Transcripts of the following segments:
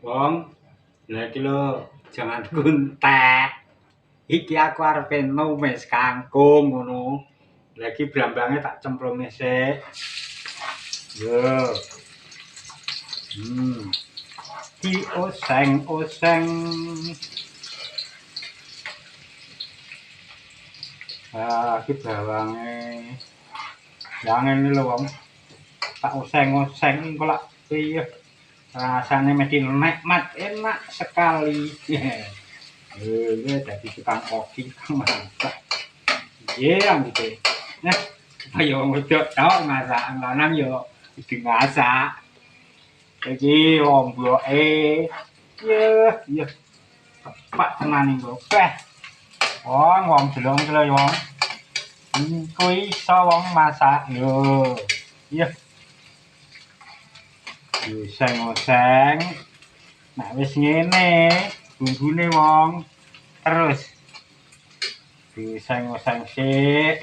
Wong, lha iki lho, jangan kuntek. Iki aku arepe numis kangkung ngono. Lah iki blambange tak cemplunge sik. Yo. Ki oseng-oseng. Iki bawange. Lah ngene lho, Wong. Tak oseng-oseng engko lak piye. Rasanya makin nikmat, enak sekali. Ini jadi tukang kopi, tukang masak. Iya, gitu. Nah, ayo ngedok tok masak, lanang yo kudu masak. Iki lomboke. Iya. Tepak tenan iki lho. Wong delong iki lho, Wong. Kuwi iso wong masak yo. Iya. Oseng-oseng. Nah wis ngene, bumbune wong. Terus diseng-oseng sik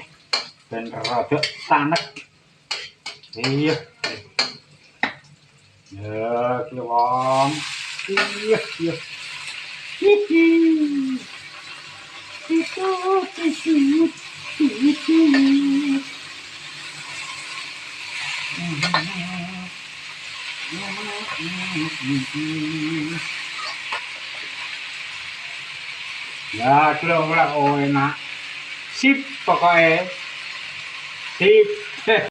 ben rada tanek. Iya. Ya, iki wong. Iya. Hihi. Itu. Ya, kira ora enak. Sip pokoknya. Sip.